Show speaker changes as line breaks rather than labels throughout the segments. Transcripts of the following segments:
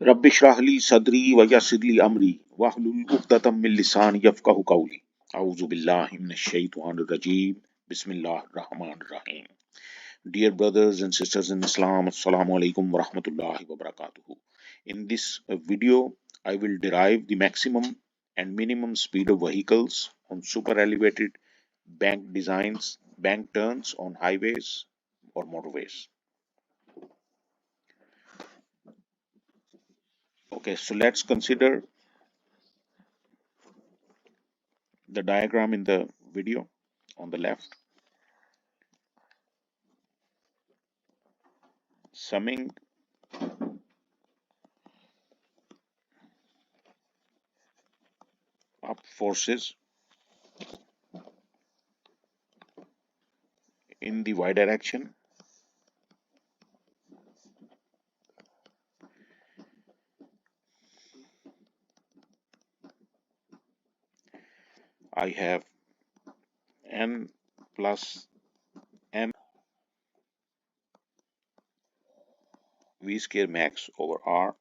Rabbi इश्रह ली सदरी व यस्सिर ली अमरी वहलुल उक़दतम मिन लिसानी यफ़क़हू क़ौली। अऊज़ु बिल्लाहि मिनश शैतानिर रजीम। बिस्मिल्लाहिर रहमानिर रहीम। Dear brothers and sisters in Islam, Assalamu alaikum wa rahmatullahi wa barakatuhu. In this video, I will derive the maximum and minimum speed of vehicles on super elevated bank designs, bank turns on highways or motorways. Okay, so let's consider the diagram in the video on the left. Summing up forces in the y direction I have n plus m v square max over r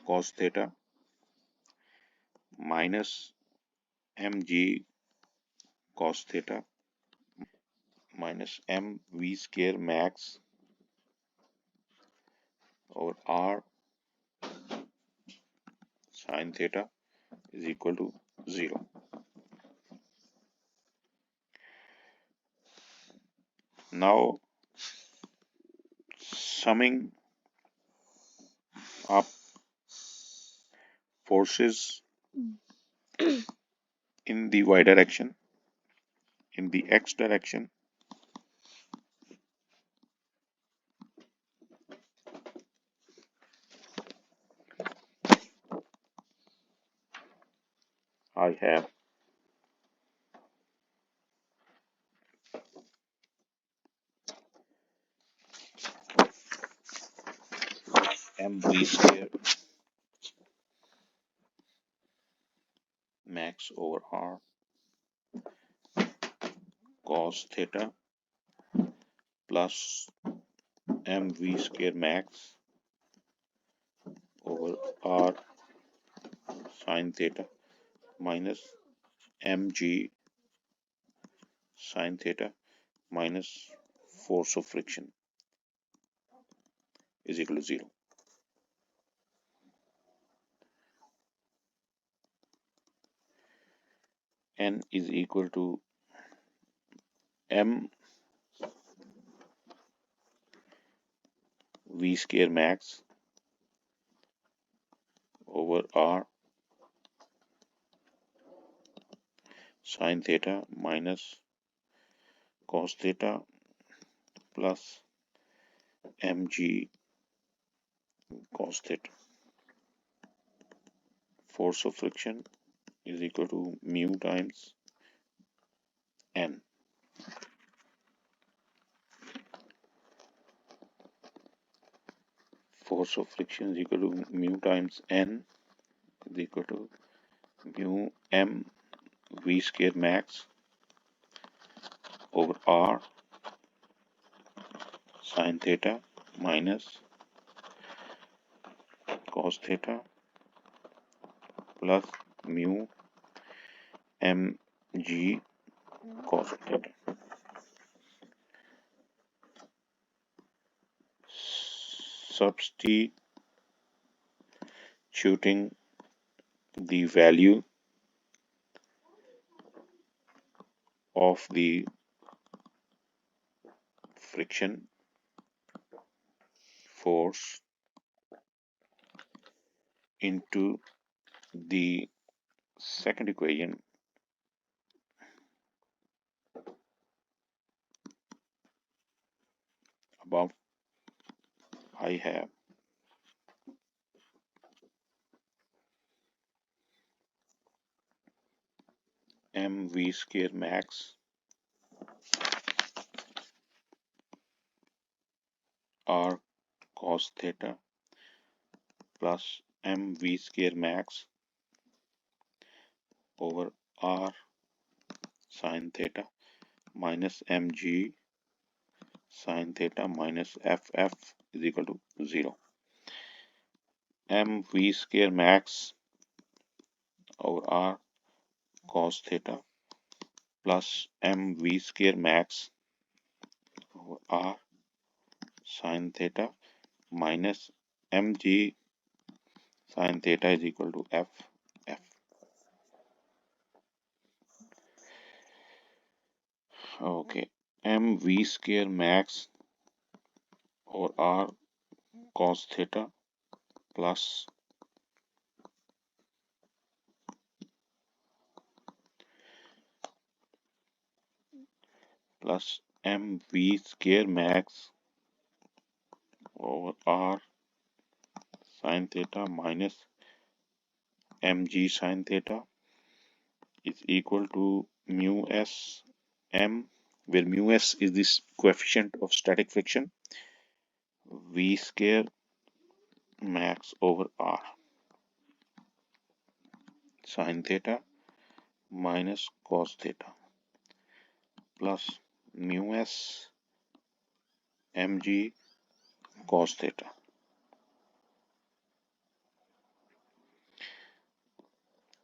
cos theta minus mg cos theta minus m v square max over r sin theta is equal to 0. Now summing up forces in the y direction, in the x direction, I have mv square max over r cos theta plus mv square max over r sin theta minus mg sin theta minus force of friction is equal to 0. N is equal to m v square max over r sin theta minus cos theta plus mg cos theta. Force of friction is equal to mu times n. Force of friction is equal to mu times n is equal to mu m v square max over r sin theta minus cos theta plus mu mg cos theta. Substituting the value of the friction force into the second equation, above I have mv square max r cos theta plus mv square max over r sin theta minus mg sine theta minus ff is equal to 0. mv square max over r cos theta plus mv square max over r sine theta minus mg sine theta is equal to f. Okay, mv square max over r cos theta plus mv square max over r sine theta minus mg sine theta is equal to mu s m, where mu s is this coefficient of static friction, v square max over r sine theta minus cos theta plus mu s mg cos theta.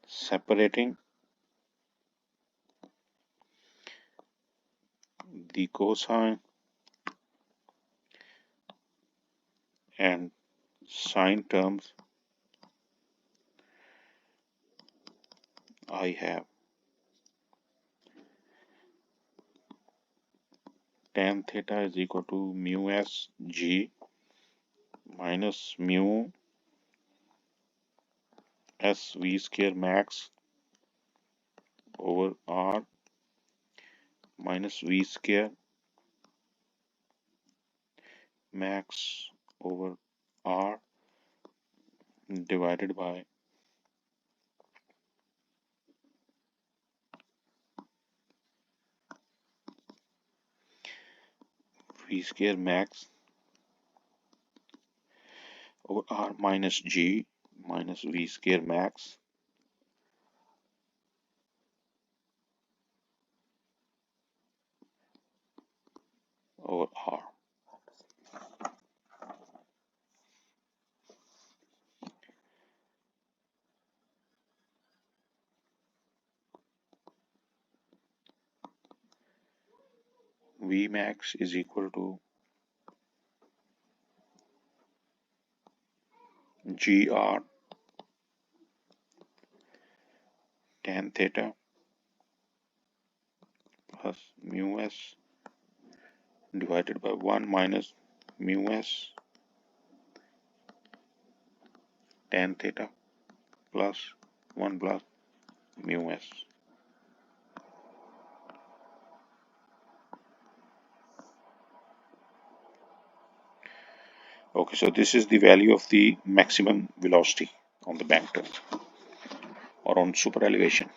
Separating the cosine and sine terms, I have tan theta is equal to mu s g minus mu s v square max over r minus v square max over r divided by v square max over r minus g minus v square max over r. V max is equal to gr tan theta plus mu s divided by 1 minus mu s tan theta plus 1 plus mu s. Okay, so this is the value of the maximum velocity on the bank turn or on superelevation.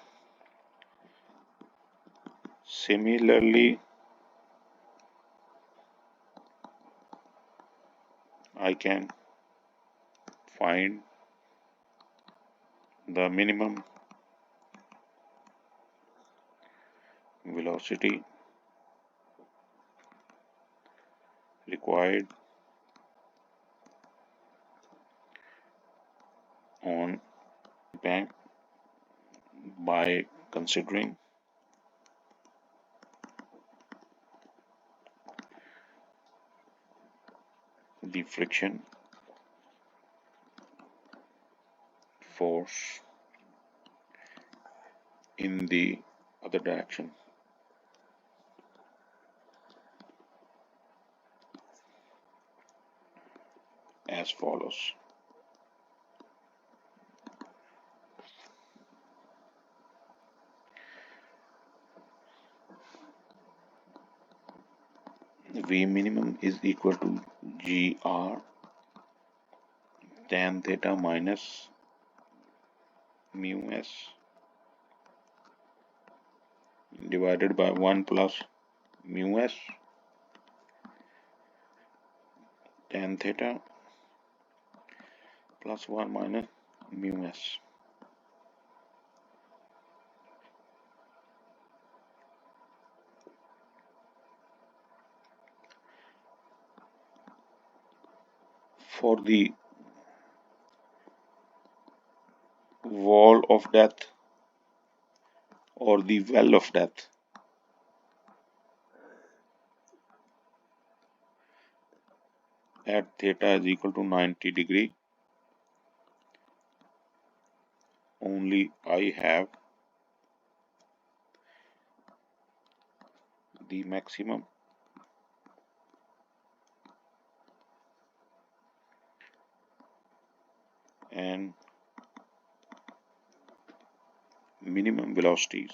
Similarly, I can find the minimum velocity required on bank by considering the friction force in the other direction as follows. V minimum is equal to gr tan theta minus mu s divided by 1 plus mu s tan theta plus 1 minus mu s. for the wall of death or the well of death, at theta is equal to 90 degree, only I have the maximum and minimum velocities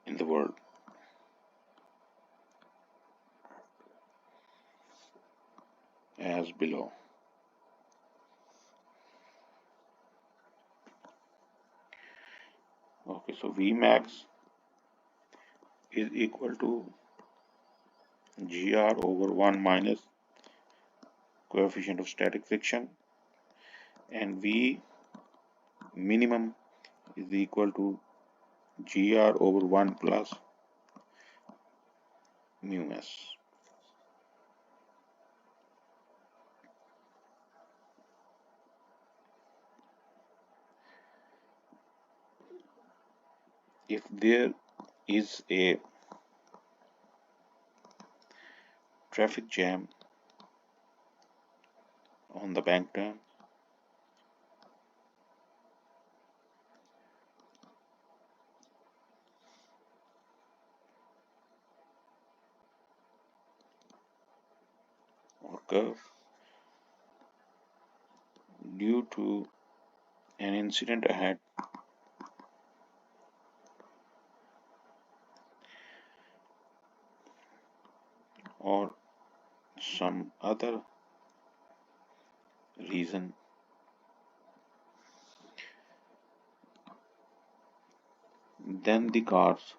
in the world, as below. Okay, so Vmax is equal to gr over 1 minus coefficient of static friction, and V minimum is equal to gr over 1 plus mu s. If there is a traffic jam on the bank turn, or curve due to an incident ahead, or some other reason, then the car's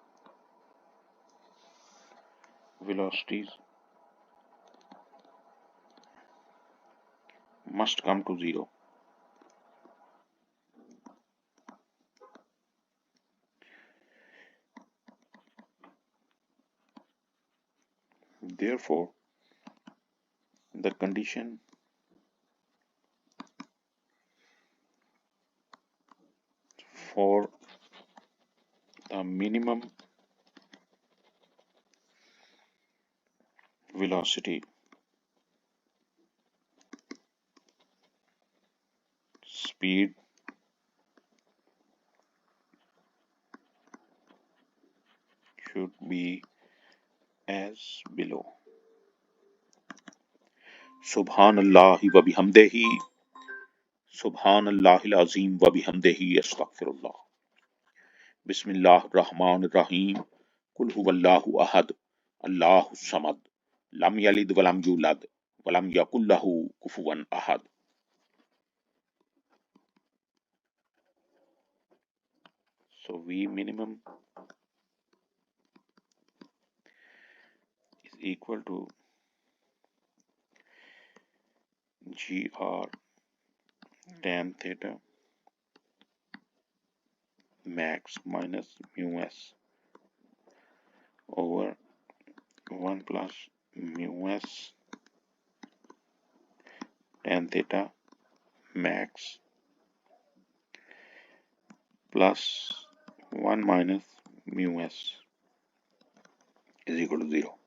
velocities must come to zero. Therefore, the condition for the minimum velocity speed should be as below. Subhanallahi wa bihamdihi, Subhanallahil azim wa bihamdihi, astaghfirullah. Bismillahir Rahmanir Rahim. Kul huwallahu ahad, Allahu samad, lam yalid walam yulad, walam yakul lahu kufuwan ahad. So V minimum is equal to gr tan theta max minus mu s over 1 plus mu s tan theta max plus 1 minus mu s is equal to 0.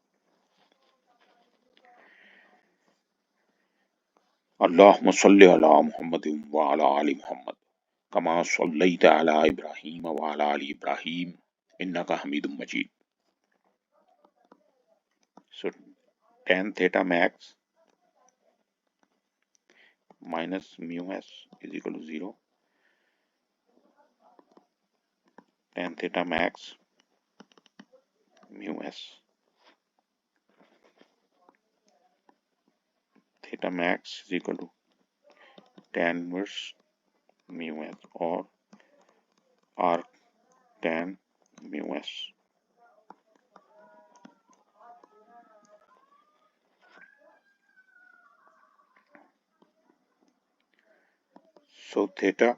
Allahumma salli ala Muhammadin wa ala ali Muhammad kama sallaita ala Ibrahim wa ala ali Ibrahim innaka Hamidum Majid. So tan theta max minus mu s is equal to 0. Tan theta max mu s, theta max is equal to tan inverse mu s, or arc tan mu s. So theta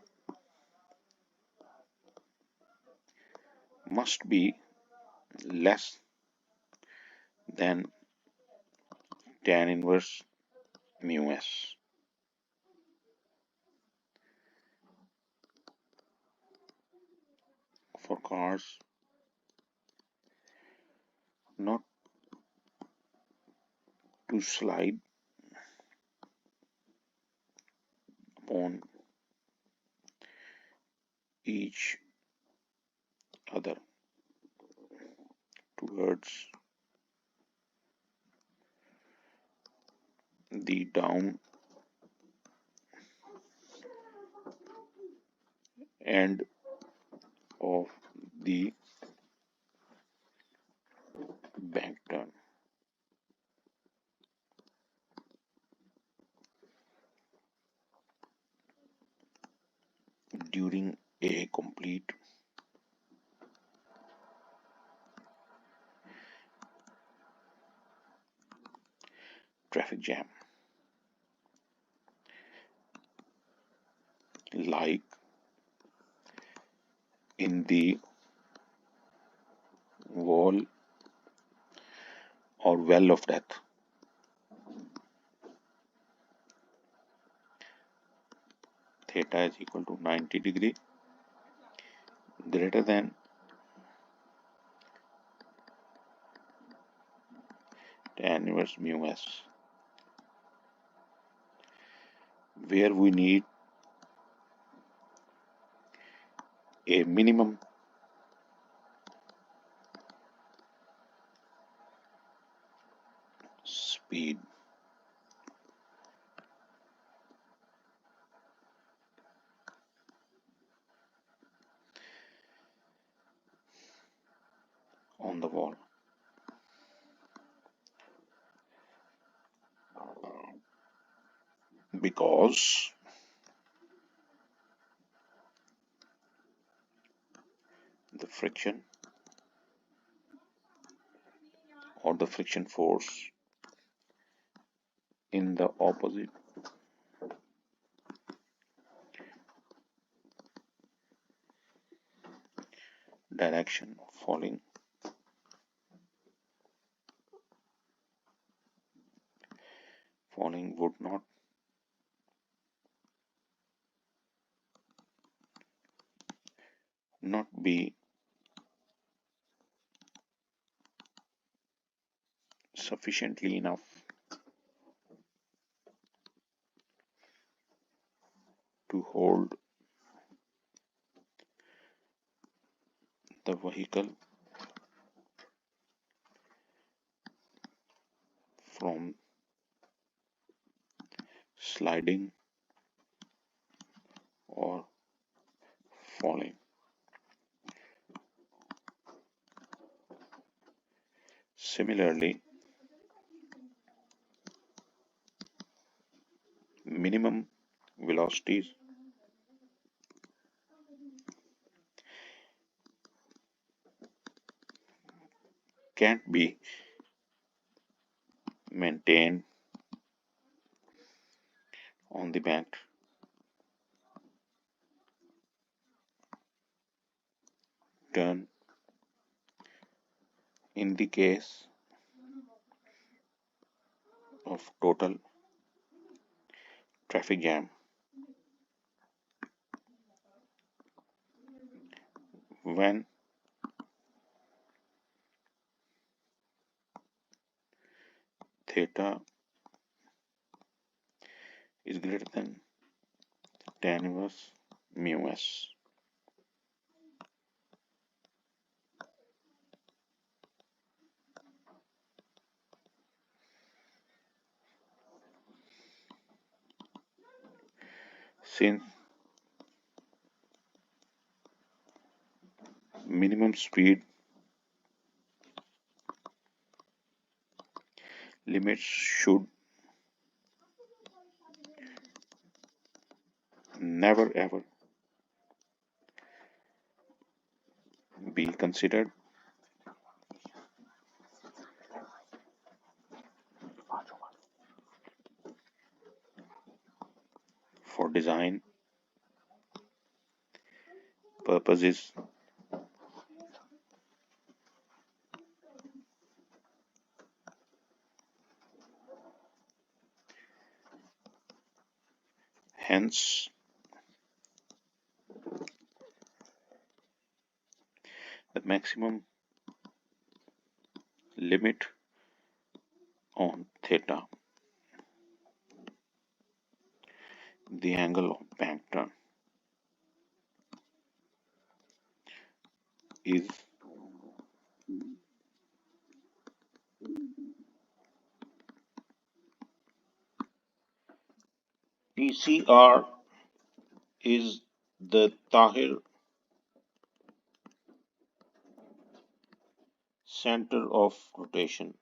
must be less than tan inverse mu s. For cars not to slide upon each other towards the down end of the bank turn. During a complete traffic jam, like in the wall or well of death. Theta is equal to 90 degree greater than tan inverse mu s, where we need a minimum speed on the wall. Because the friction or the friction force in the opposite direction falling would not be sufficiently enough to hold the vehicle from sliding or falling. Similarly, minimum velocities can't be maintained on the bank turn in the case of total traffic jam. When theta is greater than tan inverse mu s. Since minimum speed limits should never ever be considered for design purposes. Hence, the maximum limit on theta, the angle of bank turn, is PCR is the Tahir center of rotation.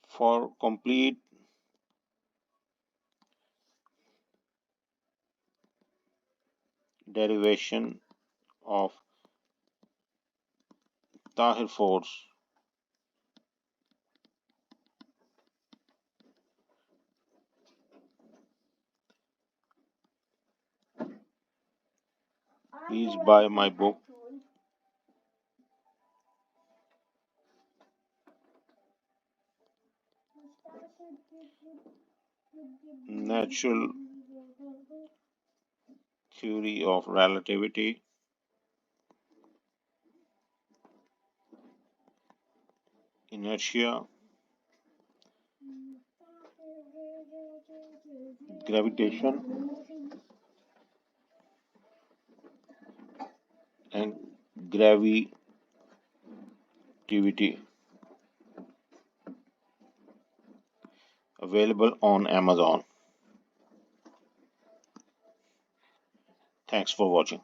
For complete derivation of Tahir force, please buy my book Natural Theory of Relativity, Inertia, Gravitation, and Gravitivistic, available on Amazon. Thanks for watching.